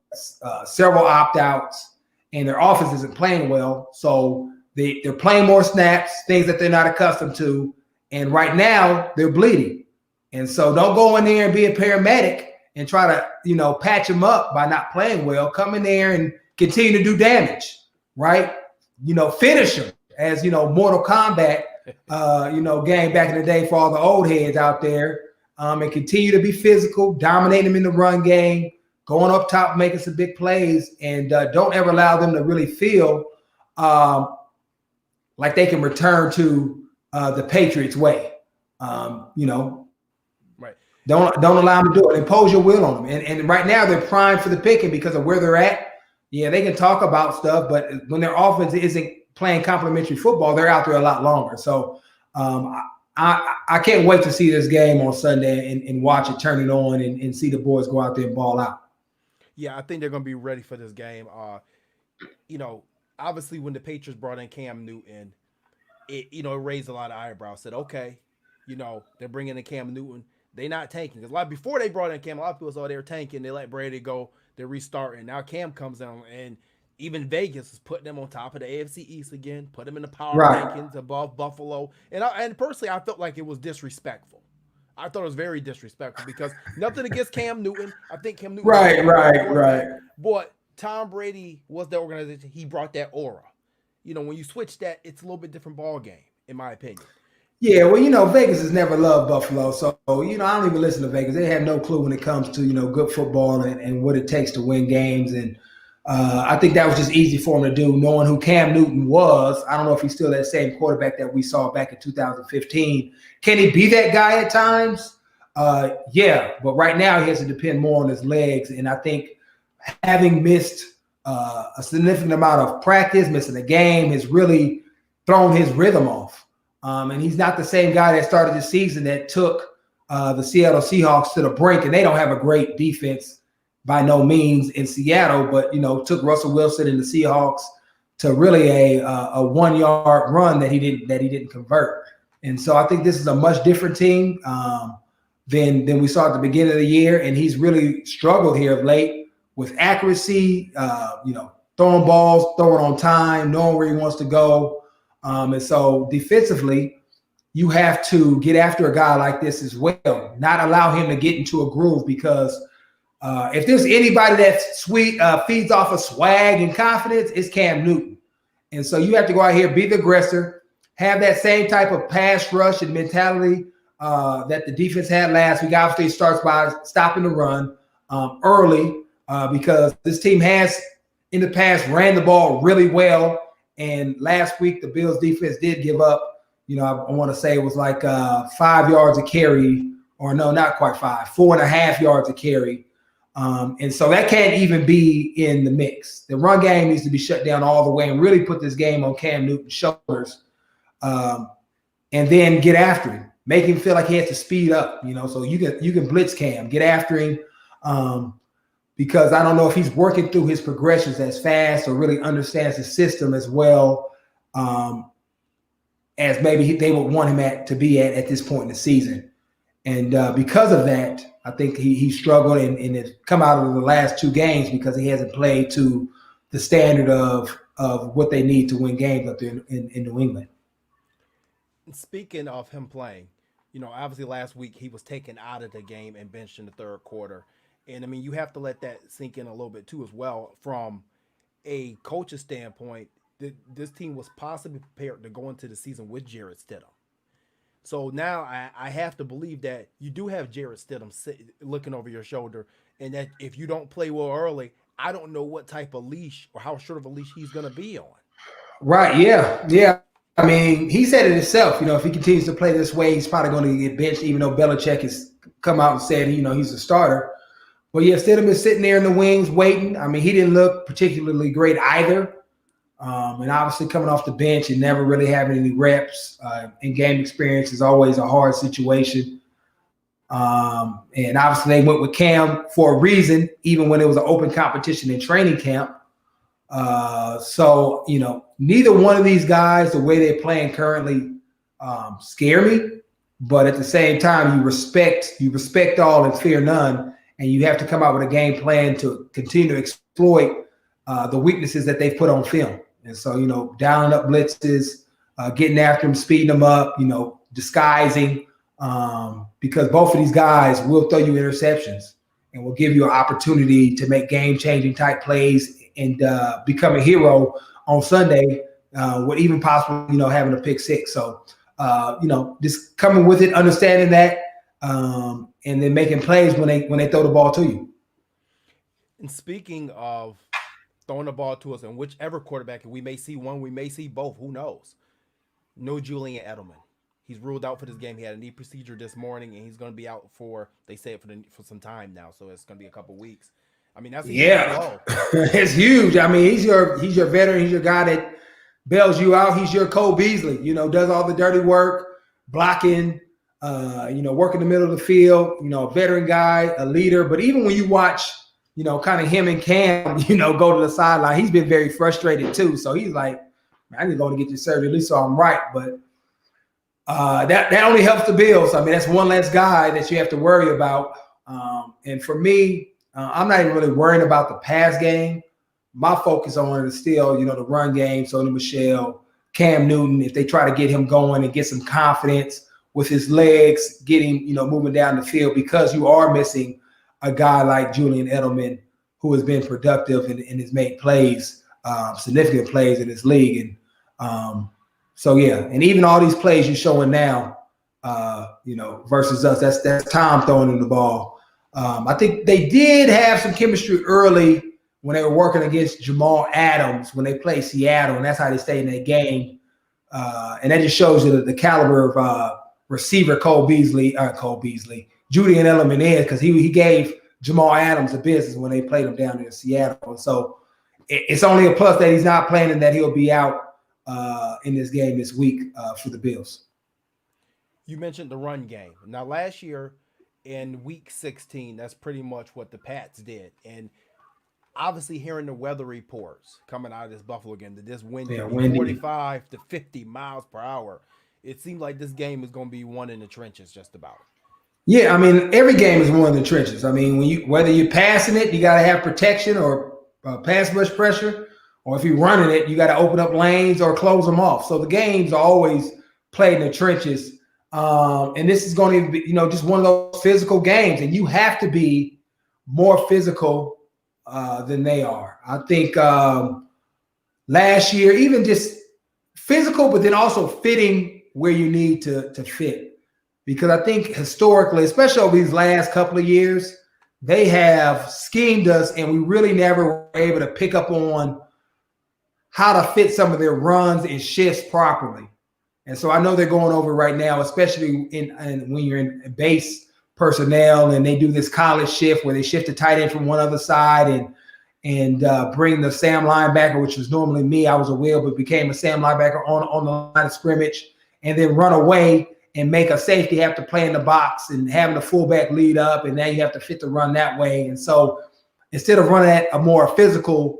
several opt-outs, and their offense isn't playing well. So they're playing more snaps, things that they're not accustomed to. And right now, they're bleeding. And so don't go in there and be a paramedic and try to, patch them up by not playing well. Come in there and continue to do damage, right? Finish them as, Mortal Kombat, game back in the day for all the old heads out there. And continue to be physical, dominate them in the run game, going up top, making some big plays, and don't ever allow them to really feel like they can return to the Patriots way. Right. Don't allow them to do it. Impose your will on them. And right now they're primed for the picking because of where they're at. Yeah, they can talk about stuff, but when their offense isn't playing complimentary football, they're out there a lot longer. So I can't wait to see this game on Sunday and watch it, turn it on, and see the boys go out there and ball out. Yeah, I think they're going to be ready for this game. Obviously when the Patriots brought in Cam Newton, it raised a lot of eyebrows. Said, okay, they're bringing in Cam Newton. They're not tanking. Because before they brought in Cam, a lot of people thought they were tanking. They let Brady go. They're restarting. Now Cam comes in, and even Vegas is putting them on top of the AFC East again, put them in the power rankings above Buffalo. And personally, I felt like it was disrespectful. I thought it was very disrespectful because nothing against Cam Newton. I think Cam Newton. Right. But Tom Brady was the organization. He brought that aura. When you switch that, it's a little bit different ball game, in my opinion. Yeah, well, Vegas has never loved Buffalo. So, I don't even listen to Vegas. They have no clue when it comes to, good football and what it takes to win games. And I think that was just easy for him to do, knowing who Cam Newton was. I don't know if he's still that same quarterback that we saw back in 2015. Can he be that guy at times? Yeah, but right now he has to depend more on his legs. And I think having missed a significant amount of practice, missing a game, has really thrown his rhythm off. And he's not the same guy that started the season that took the Seattle Seahawks to the brink. And they don't have a great defense by no means in Seattle, but, took Russell Wilson and the Seahawks to really a 1-yard run that he didn't convert. And so I think this is a much different team than we saw at the beginning of the year. And he's really struggled here of late with accuracy, throwing balls, throwing on time, knowing where he wants to go. And so defensively, you have to get after a guy like this as well, not allow him to get into a groove, because if there's anybody that's feeds off of swag and confidence, it's Cam Newton. And so you have to go out here, be the aggressor, have that same type of pass rush and mentality that the defense had last week. Obviously, it starts by stopping the run early because this team has in the past ran the ball really well. And last week, the Bills defense did give up, I want to say it was like 5 yards a carry, or no, not quite 5, 4.5 yards a carry. And so that can't even be in the mix. The run game needs to be shut down all the way and really put this game on Cam Newton's shoulders, and then get after him, make him feel like he has to speed up, so you can blitz Cam, get after him, because I don't know if he's working through his progressions as fast or really understands the system as well as maybe they would want him to be at this point in the season. And because of that, I think he struggled and has come out of the last 2 games because he hasn't played to the standard of what they need to win games up there in New England. Speaking of him playing, obviously last week he was taken out of the game and benched in the third quarter. And, you have to let that sink in a little bit too as well. From a coach's standpoint, this team was possibly prepared to go into the season with Jarrett Stidham. So now I have to believe that you do have Jarrett Stidham looking over your shoulder, and that if you don't play well early, I don't know what type of leash or how short of a leash he's going to be on. Right, yeah. He said it himself. If he continues to play this way, he's probably going to get benched, even though Belichick has come out and said, he's a starter. But yeah, Stidham is sitting there in the wings waiting. He didn't look particularly great either. And obviously coming off the bench and never really having any reps in game experience is always a hard situation. And obviously they went with Cam for a reason, even when it was an open competition in training camp. So, neither one of these guys, the way they're playing currently, scare me. But at the same time, you respect all and fear none. And you have to come out with a game plan to continue to exploit the weaknesses that they've put on film. And so, dialing up blitzes, getting after them, speeding them up, disguising, because both of these guys will throw you interceptions and will give you an opportunity to make game-changing type plays and become a hero on Sunday with even possibly, having a pick six. So, just coming with it, understanding that, and then making plays when they throw the ball to you. And speaking of throwing the ball to us, and whichever quarterback, we may see one, we may see both, who knows? No Julian Edelman. He's ruled out for this game. He had a knee procedure this morning, and he's going to be out for for some time now. So it's going to be a couple weeks. That's a huge blow. It's huge. He's your veteran. He's your guy that bails you out. He's your Cole Beasley. Does all the dirty work, blocking. Work in the middle of the field, a veteran guy, a leader. But even when you watch, kind of him and Cam, go to the sideline, he's been very frustrated too. So he's like, I need to go and get this surgery, at least so I'm right. But that only helps the Bills. That's one less guy that you have to worry about. And for me, I'm not even really worrying about the pass game. My focus on it is still, the run game. Sony Michel, Cam Newton, if they try to get him going and get some confidence with his legs, getting, moving down the field, because you are missing a guy like Julian Edelman, who has been productive and has made plays, significant plays in this league. And so, yeah, and even all these plays you're showing now, versus us, that's Tom throwing in the ball. I think they did have some chemistry early when they were working against Jamal Adams when they played Seattle, and that's how they stayed in that game. And that just shows you the caliber of receiver Julian Edelman is, because he gave Jamal Adams the business when they played him down there in Seattle. And so it's only a plus that he's not playing and that he'll be out in this game this week for the Bills. You mentioned the run game. Now, last year in week 16, that's pretty much what the Pats did. And obviously, hearing the weather reports coming out of this Buffalo game, that this wind Yeah, could be windy. 45 to 50 miles per hour, it seemed like this game is going to be one in the trenches, just about. Yeah, I mean, every game is one in the trenches. I mean, whether you're passing it, you got to have protection or pass rush pressure, or if you're running it, you got to open up lanes or close them off. So the games are always played in the trenches, and this is going to be, just one of those physical games, and you have to be more physical than they are. I think last year, even just physical, but then also fitting where you need to fit. Because I think historically, especially over these last couple of years, they have schemed us, and we really never were able to pick up on how to fit some of their runs and shifts properly. And so I know they're going over right now, especially when you're in base personnel and they do this college shift where they shift the tight end from one other side and bring the Sam linebacker, which was normally me. I was a Will, but became a Sam linebacker on the line of scrimmage, and then run away and make a safety have to play in the box and having the fullback lead up, and now you have to fit the run that way. And so instead of running at a more physical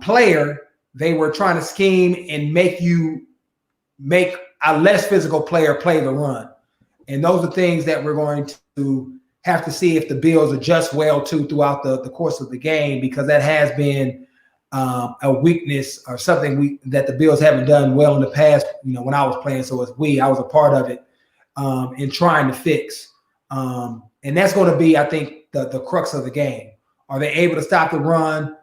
player, they were trying to scheme and make a less physical player play the run. And those are things that we're going to have to see if the Bills adjust well to throughout the course of the game, because that has been a weakness or something that the Bills haven't done well in the past, when I was playing. So I was a part of it in trying to fix. And that's going to be, I think, the crux of the game. Are they able to stop the run,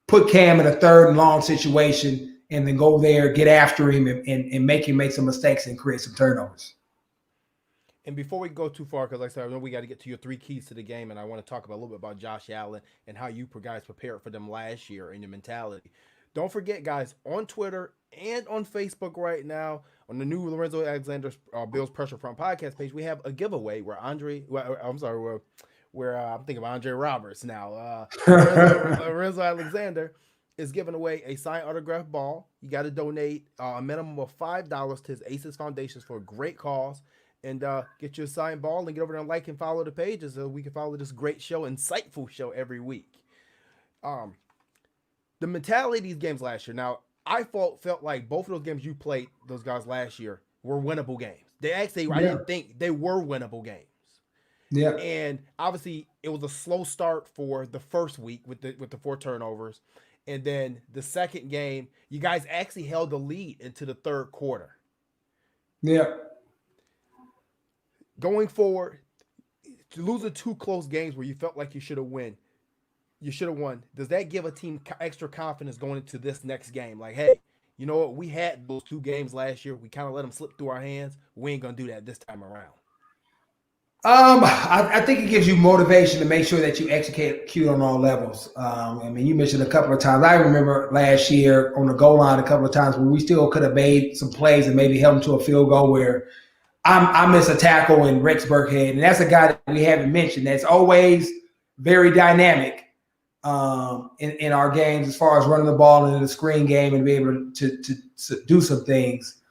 put Cam in a third and long situation, and then go there, get after him, and make him make some mistakes and create some turnovers? And before we go too far, because like I said, I know we got to get to your three keys to the game, and I want to talk about a little bit about Josh Allen and how you guys prepared for them last year and your mentality. Don't forget, guys, on Twitter and on Facebook right now, on the new Lorenzo Alexander Bills Pressure Front podcast page, we have a giveaway where I'm thinking of Andre Roberts now. Lorenzo Alexander is giving away a signed autograph ball. You got to donate a minimum of $5 to his Aces Foundations for a great cause. And get your signed ball and get over there and like and follow the pages so we can follow this great show, insightful show every week. The mentality of these games last year. Now, I felt like both of those games you played, those guys last year, were winnable games. They actually, I didn't think they were winnable games. Yeah. And obviously, it was a slow start for the first week with the 4 turnovers. And then the second game, you guys actually held the lead into the third quarter. Yeah. Going forward, to lose the 2 close games where you felt like you should have won, does that give a team extra confidence going into this next game? Like, hey, you know what? We had those 2 games last year. We kind of let them slip through our hands. We ain't going to do that this time around. I think it gives you motivation to make sure that you execute on all levels. I mean, you mentioned a couple of times. I remember last year on the goal line a couple of times where we still could have made some plays and maybe held them to a field goal where I miss a tackle in Rex Burkhead, and that's a guy that we haven't mentioned that's always very dynamic in our games as far as running the ball into the screen game and be able to do some things,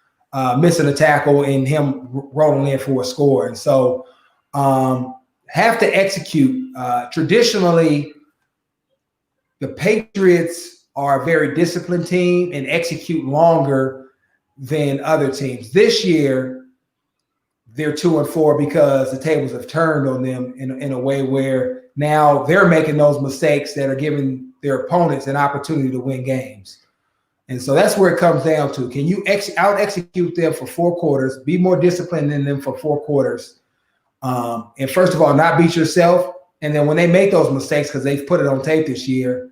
missing a tackle and him rolling in for a score. And so have to execute. Traditionally, the Patriots are a very disciplined team and execute longer than other teams. This year, they're 2-4 because the tables have turned on them in a way where now they're making those mistakes that are giving their opponents an opportunity to win games. And so that's where it comes down to. Can you out-execute them for 4 quarters, be more disciplined than them for 4 quarters, and first of all, not beat yourself, and then when they make those mistakes, because they've put it on tape this year,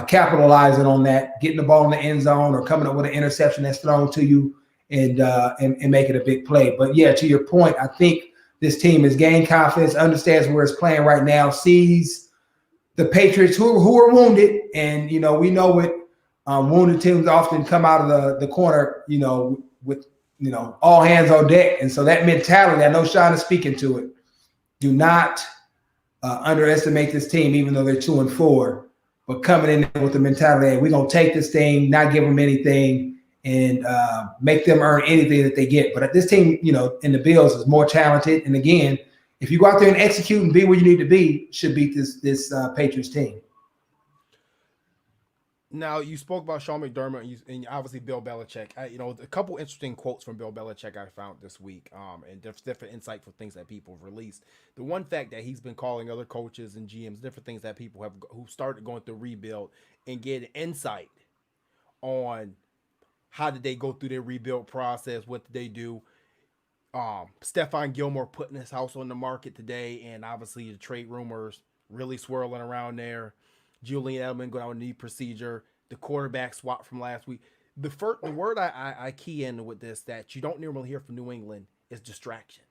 capitalizing on that, getting the ball in the end zone or coming up with an interception that's thrown to you, and make it a big play. But yeah, to your point, I think this team has gained confidence, understands where it's playing right now, sees the Patriots who are wounded, and we know what wounded teams often come out of the corner, with all hands on deck. And so that mentality, I know Sean is speaking to it. Do not underestimate this team, even though they're 2-4. But coming in with the mentality, hey, we're gonna take this thing, not give them anything, and make them earn anything that they get. But this team, in the Bills is more talented. And again, if you go out there and execute and be where you need to be, should beat this Patriots team. Now, you spoke about Sean McDermott and obviously Bill Belichick. A couple interesting quotes from Bill Belichick I found this week, and different insightful things that people have released. The one fact that he's been calling other coaches and GMs, different things that people who started going through rebuild and get insight on how did they go through their rebuild process, what did they do. Stephon Gilmore putting his house on the market today, and obviously the trade rumors really swirling around there. Julian Edelman going on a knee procedure, the quarterback swap from last week. The word I key in with this that you don't normally hear from New England is distraction.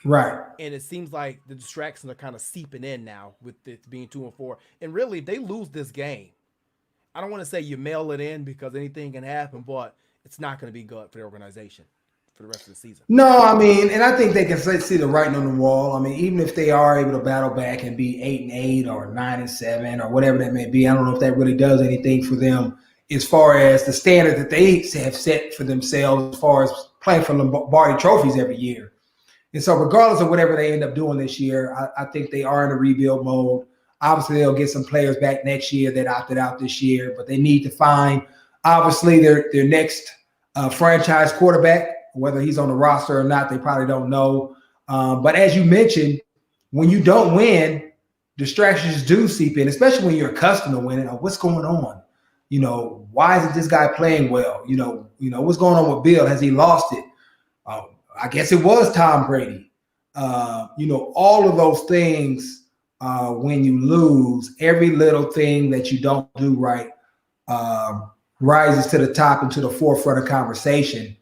Right. And it seems like the distractions are kind of seeping in now with it being 2-4. And really, if they lose this game, I don't want to say you mail it in because anything can happen, but it's not going to be good for the organization for the rest of the season. No, I mean, and I think they can see the writing on the wall. I mean, even if they are able to battle back and be 8-8 or 9-7 or whatever that may be, I don't know if that really does anything for them as far as the standard that they have set for themselves as far as playing for Lombardi trophies every year. And so regardless of whatever they end up doing this year, I think they are in a rebuild mode. Obviously, they'll get some players back next year that opted out this year, but they need to find, obviously, their next franchise quarterback. Whether he's on the roster or not, they probably don't know. But as you mentioned, when you don't win, distractions do seep in, especially when you're accustomed to winning. What's going on? Why isn't this guy playing well? What's going on with Bill? Has he lost it? I guess it was Tom Brady. All of those things, when you lose, every little thing that you don't do right rises to the top and to the forefront of conversation.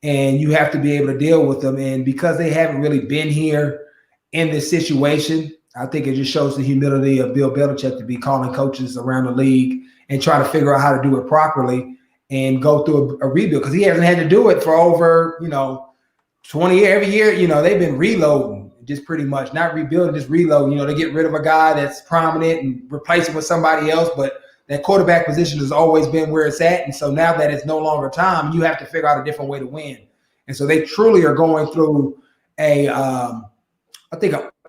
And you have to be able to deal with them. And because they haven't really been here in this situation, I think it just shows the humility of Bill Belichick to be calling coaches around the league and try to figure out how to do it properly and go through a rebuild. Because he hasn't had to do it for over, 20 years. Every year, they've been reloading, just pretty much, not rebuilding, just reloading. They get rid of a guy that's prominent and replace him with somebody else. But that quarterback position has always been where it's at. And so now that it's no longer time, you have to figure out a different way to win. And so they truly are going through an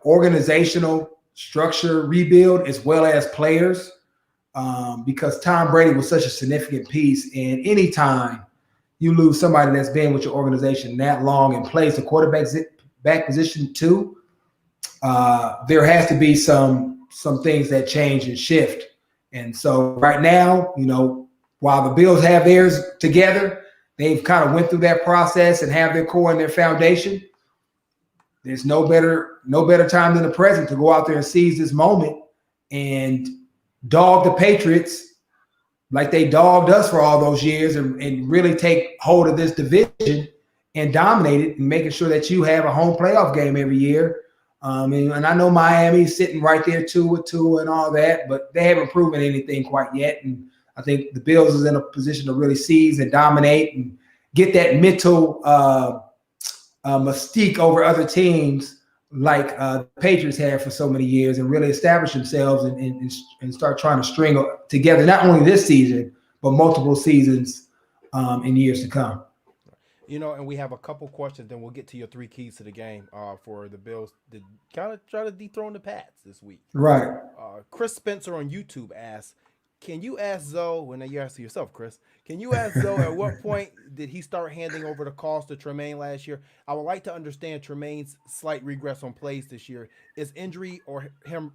organizational structure rebuild as well as players, because Tom Brady was such a significant piece. And anytime you lose somebody that's been with your organization that long and plays the quarterback back position too, there has to be some things that change and shift. And so right now, while the Bills have theirs together, they've kind of went through that process and have their core and their foundation. There's no better time than the present to go out there and seize this moment and dog the Patriots like they dogged us for all those years and really take hold of this division and dominate it and making sure that you have a home playoff game every year. And I know Miami's sitting right there 2-2 and all that, but they haven't proven anything quite yet. And I think the Bills is in a position to really seize and dominate and get that mental mystique over other teams like the Patriots have for so many years and really establish themselves and start trying to string together not only this season, but multiple seasons in years to come. And we have a couple questions, then we'll get to your 3 keys to the game for the Bills to kind of try to dethrone the Pats this week. Right. Chris Spencer on YouTube asks, can you ask Zoe, well, now you ask yourself, Chris, can you ask Zoe at what point did he start handing over the calls to Tremaine last year? I would like to understand Tremaine's slight regress on plays this year. Is injury or him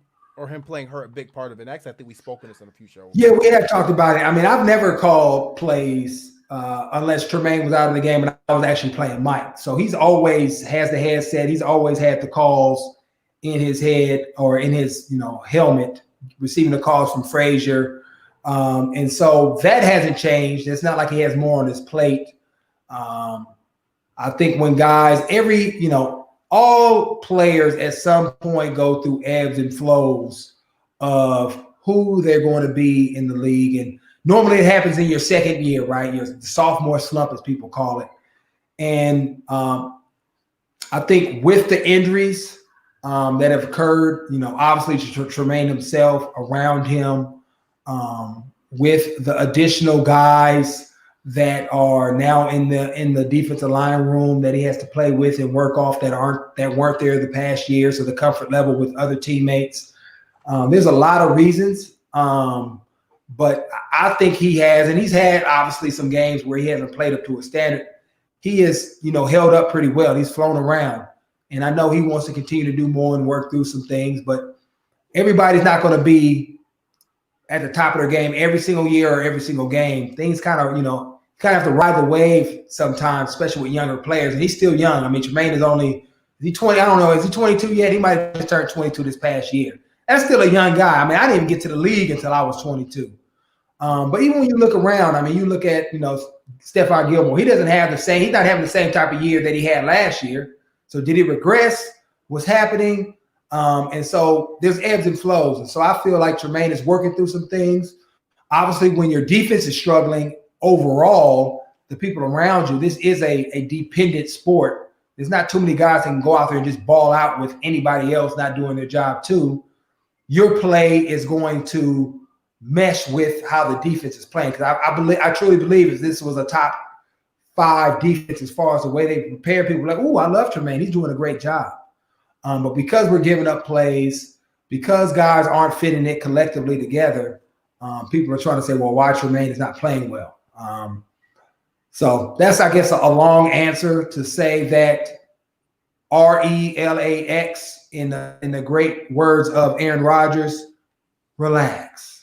playing hurt a big part of it? Actually, I think we've spoken this on a few shows. Yeah, we have talked about it. I mean, I've never called plays unless Tremaine was out of the game and I was actually playing Mike. So he's always has the headset. He's always had the calls in his head or in his helmet, receiving the calls from Frazier. And so that hasn't changed. It's not like he has more on his plate. I think when guys, all players at some point go through ebbs and flows of who they're going to be in the league. And normally it happens in your second year, right? Your sophomore slump, as people call it. And I think with the injuries that have occurred, obviously Tremaine himself, around him, with the additional guys that are now in the defensive line room that he has to play with and work off that weren't there the past year. So the comfort level with other teammates. There's a lot of reasons, but I think he has, and he's had obviously some games where he hasn't played up to a standard. He is, held up pretty well. He's flown around, and I know he wants to continue to do more and work through some things, but everybody's not going to be at the top of their game every single year or every single game. Things kind of have to ride the wave sometimes, especially with younger players. And he's still young. I mean, Tremaine is he 20? I don't know. Is he 22 yet? He might have just turned 22 this past year. That's still a young guy. I mean, I didn't even get to the league until I was 22. But even when you look around, I mean, you look at, Stephon Gilmore. He's not having the same type of year that he had last year. So did he regress? What's happening? And so there's ebbs and flows. And so I feel like Tremaine is working through some things. Obviously, when your defense is struggling overall, the people around you, this is a dependent sport. There's not too many guys that can go out there and just ball out with anybody else not doing their job too. Your play is going to mesh with how the defense is playing. Because I truly believe if this was a top 5 defense as far as the way they prepare people, like, oh, I love Tremaine. He's doing a great job. But because we're giving up plays, because guys aren't fitting it collectively together, people are trying to say, well, why Tremaine is not playing well. So that's, I guess, a long answer to say that RELAX, in the great words of Aaron Rodgers, relax.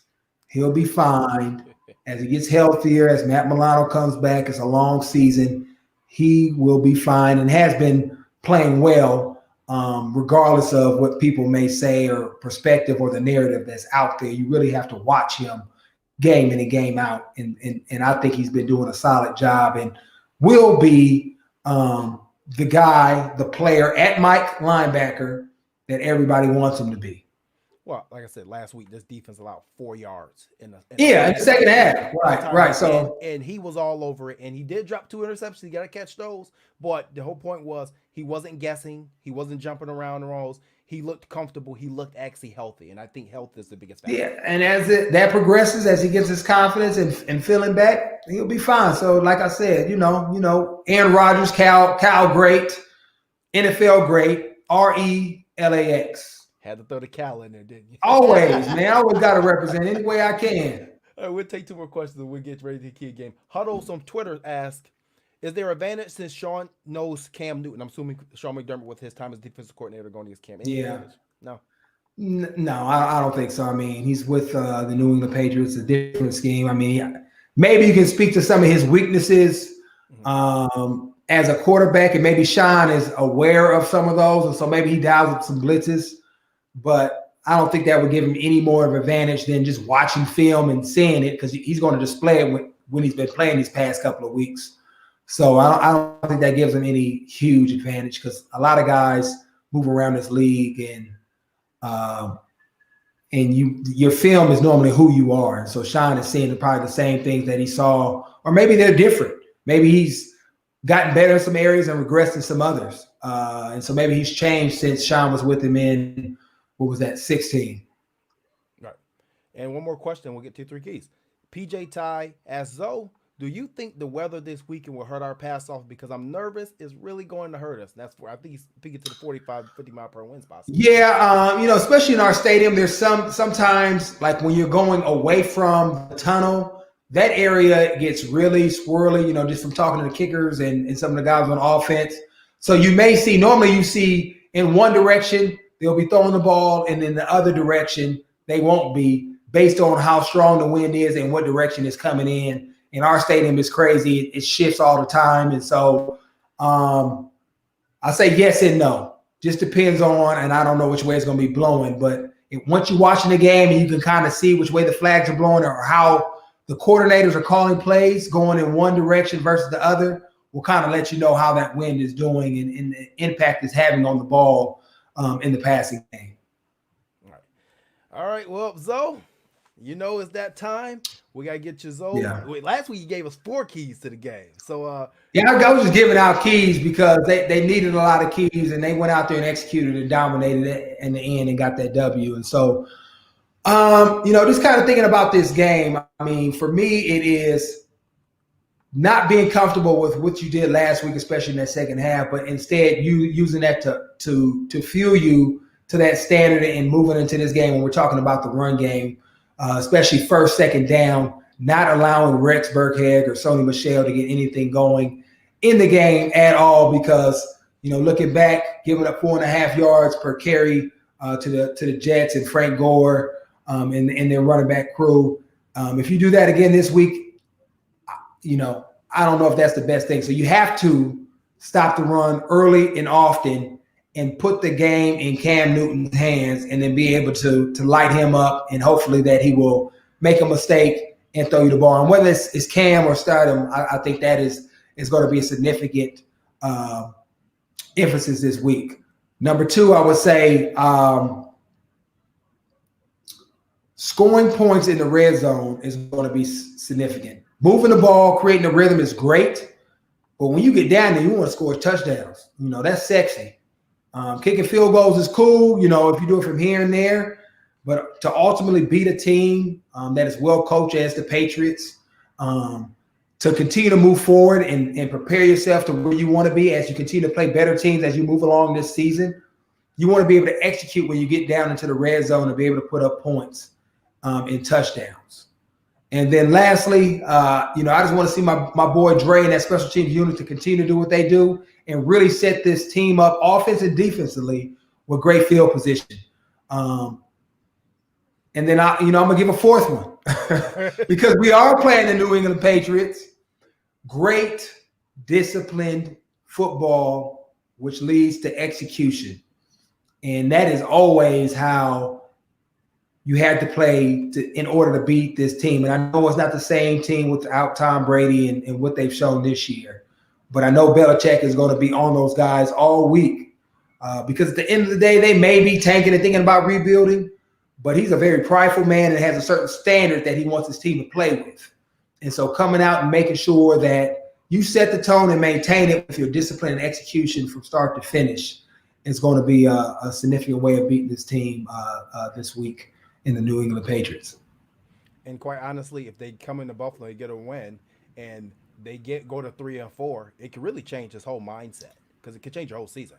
He'll be fine as he gets healthier, as Matt Milano comes back. It's a long season. He will be fine and has been playing well, regardless of what people may say or perspective or the narrative that's out there. You really have to watch him game in and game out. And I think he's been doing a solid job and will be the guy, the player at Mike linebacker that everybody wants him to be. Well, like I said, last week, this defense allowed 4 yards in the second half. Right. So and he was all over it. And he did drop 2 interceptions. You got to catch those. But the whole point was he wasn't guessing. He wasn't jumping around the rows. He looked comfortable. He looked actually healthy. And I think health is the biggest factor. Yeah, and as that progresses, as he gets his confidence and feeling back, he'll be fine. So, like I said, Aaron Rodgers, Cal great, NFL great, RELAX. Had to throw the Cal in there, didn't you? Always, man. I always got to represent any way I can. All right, we'll take 2 more questions and we'll get ready to key game. Huddles on Twitter ask, is there advantage since Sean knows Cam Newton? I'm assuming Sean McDermott with his time as defensive coordinator going against Cam. Any advantage? No. No, I don't think so. I mean, he's with the New England Patriots, a different scheme. I mean, maybe you can speak to some of his weaknesses as a quarterback, and maybe Sean is aware of some of those, and so maybe he dials up some blitzes. But I don't think that would give him any more of an advantage than just watching film and seeing it, because he's going to display it when he's been playing these past couple of weeks. So I don't think that gives him any huge advantage, because a lot of guys move around this league and your film is normally who you are. And so Sean is seeing probably the same things that he saw, or maybe they're different. Maybe he's gotten better in some areas and regressed in some others. And so maybe he's changed since Sean was with him in, 16? Right. And one more question, we'll get to 3 keys. PJ Ty asks, Zoe, do you think the weather this weekend will hurt our pass off? Because I'm nervous it's really going to hurt us. That's where I think he's peaking to the 45, 50 mile per hour winds possibly. Yeah, especially in our stadium, there's sometimes like when you're going away from the tunnel, that area gets really swirly, just from talking to the kickers and some of the guys on offense. So you may see, normally you see in one direction, they'll be throwing the ball, and in the other direction, they won't be, based on how strong the wind is and what direction it's coming in. And our stadium is crazy. It shifts all the time. And so I say yes and no. Just depends on, and I don't know which way it's going to be blowing. But once you're watching the game and you can kind of see which way the flags are blowing or how the coordinators are calling plays going in one direction versus the other, will kind of let you know how that wind is doing and the impact it's having on the ball in the passing game. All right. Well, Zoe, it's that time. We got to get you, Zoe. Yeah. Last week you gave us 4 keys to the game. So I was just giving out keys because they needed a lot of keys, and they went out there and executed and dominated it in the end and got that W. And so, just kind of thinking about this game, I mean, for me, it is not being comfortable with what you did last week, especially in that second half, but instead you using that to fuel you to that standard and moving into this game when we're talking about the run game, especially first, second down, not allowing Rex Burkhead or Sony Michel to get anything going in the game at all because, looking back, giving up 4.5 yards per carry to the Jets and Frank Gore and their running back crew. If you do that again this week, I don't know if that's the best thing. So you have to stop the run early and often and put the game in Cam Newton's hands and then be able to light him up and hopefully that he will make a mistake and throw you the ball. And whether it's Cam or Stardom, I think that is going to be a significant emphasis this week. Number two, I would say scoring points in the red zone is going to be significant. Moving the ball, creating a rhythm is great, but when you get down there, you want to score touchdowns. That's sexy. Kicking field goals is cool, if you do it from here and there, but to ultimately beat a team that is well coached as the Patriots, to continue to move forward and prepare yourself to where you want to be as you continue to play better teams as you move along this season, you want to be able to execute when you get down into the red zone and be able to put up points and touchdowns. And then lastly, I just want to see my boy Dre and that special teams unit to continue to do what they do and really set this team up offense and defensively with great field position. And then I'm going to give a fourth one because we are playing the New England Patriots. Great disciplined football, which leads to execution. And that is always how you had to play in order to beat this team. And I know it's not the same team without Tom Brady and what they've shown this year. But I know Belichick is going to be on those guys all week because at the end of the day, they may be tanking and thinking about rebuilding, but he's a very prideful man and has a certain standard that he wants his team to play with. And so coming out and making sure that you set the tone and maintain it with your discipline and execution from start to finish is going to be a significant way of beating this team this week in the New England Patriots. And quite honestly, if they come into Buffalo and get a win and they go to 3-4, it can really change this whole mindset because it could change your whole season.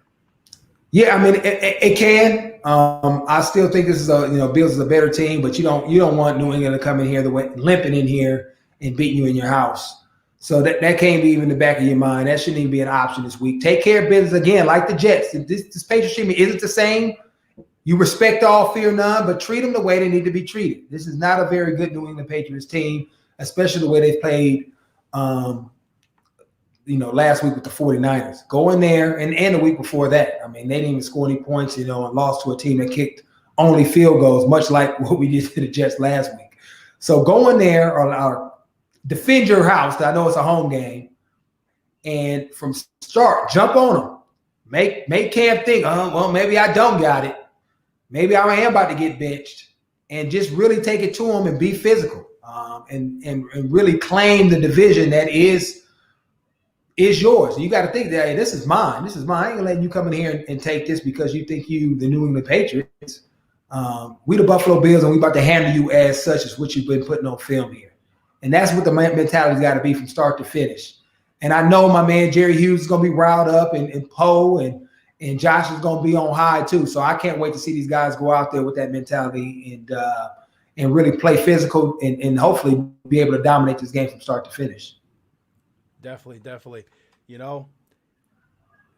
Yeah, I mean it can. I still think this is Bills is a better team, but you don't want New England to come in here limping in here and beating you in your house. So that can't be even in the back of your mind. That shouldn't even be an option this week. Take care of business again, like the Jets. This Patriots team isn't the same. You respect all, fear none, but treat them the way they need to be treated. This is not a very good New England Patriots team, especially the way they played, last week with the 49ers. Go in there, and the week before that. I mean, they didn't even score any points, and lost to a team that kicked only field goals, much like what we did to the Jets last week. So go in there or defend your house. I know it's a home game, and from start, jump on them. Make Cam think, well, maybe I don't got it. Maybe I am about to get benched, and just really take it to them and be physical and really claim the division that is yours. You got to think that, hey, this is mine. This is mine. I ain't gonna let you come in here and take this because you think you the New England Patriots. We the Buffalo Bills, and we about to handle you as such as what you've been putting on film here. And that's what the mentality's got to be from start to finish. And I know my man Jerry Hughes is gonna be riled up, and Poe and Josh is going to be on high too. So I can't wait to see these guys go out there with that mentality and really play physical and hopefully be able to dominate this game from start to finish. Definitely.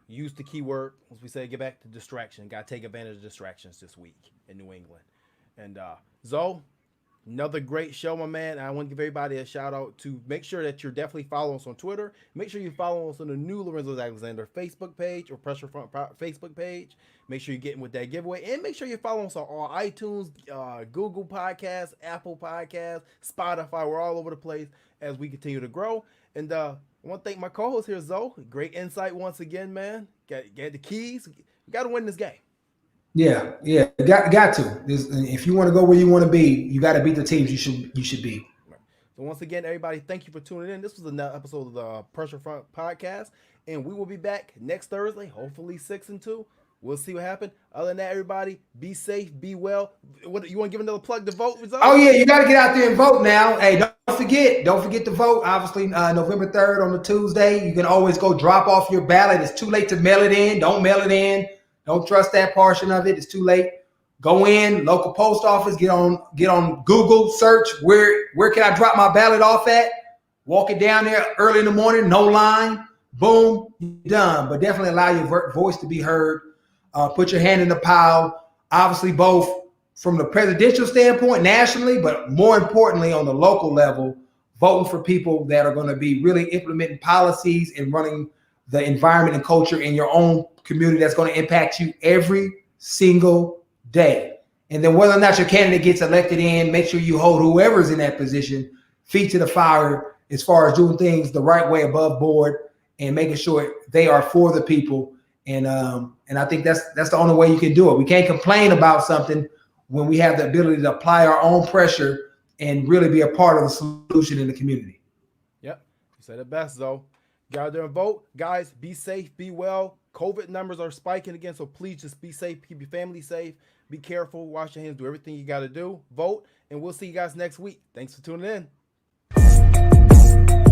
Use the keyword, as we say, get back to distraction. Got to take advantage of distractions this week in New England. And Zoe, another great show, my man. I want to give everybody a shout out to make sure that you're definitely following us on Twitter. Make sure you follow us on the new Lorenzo Alexander Facebook page or Pressure Front Facebook page. Make sure you're getting with that giveaway. And make sure you follow us on all iTunes, Google Podcasts, Apple Podcasts, Spotify. We're all over the place as we continue to grow. And I want to thank my co-host here, Zoe. Great insight once again, man. Got the keys. We got to win this game. Yeah, got to. If you want to go where you want to be, you got to beat the teams you should beat. So once again, everybody, thank you for tuning in. This was another episode of the Pressure Front Podcast, and we will be back next Thursday, hopefully 6-2. We'll see what happens. Other than that, everybody, be safe, be well. What you want to give another plug to vote results? Oh yeah, you got to get out there and vote now. Hey, don't forget to vote. Obviously, November 3rd on the Tuesday. You can always go drop off your ballot. It's too late to mail it in. Don't mail it in. Don't trust that portion of it. It's too late. Go in, local post office. Get on Google, search where can I drop my ballot off at? Walk it down there early in the morning. No line. Boom, you're done. But definitely allow your voice to be heard. Put your hand in the pile, obviously both from the presidential standpoint nationally, but more importantly on the local level, voting for people that are going to be really implementing policies and running the environment and culture in your own community that's going to impact you every single day. And then whether or not your candidate gets elected in, make sure you hold whoever's in that position feet to the fire as far as doing things the right way above board and making sure they are for the people. And I think that's the only way you can do it. We can't complain about something when we have the ability to apply our own pressure and really be a part of the solution in the community. Yep. You said it best, though. Get out there and vote. Guys, be safe, be well. COVID numbers are spiking again, so please just be safe. Keep your family safe. Be careful. Wash your hands. Do everything you got to do. Vote, and we'll see you guys next week. Thanks for tuning in.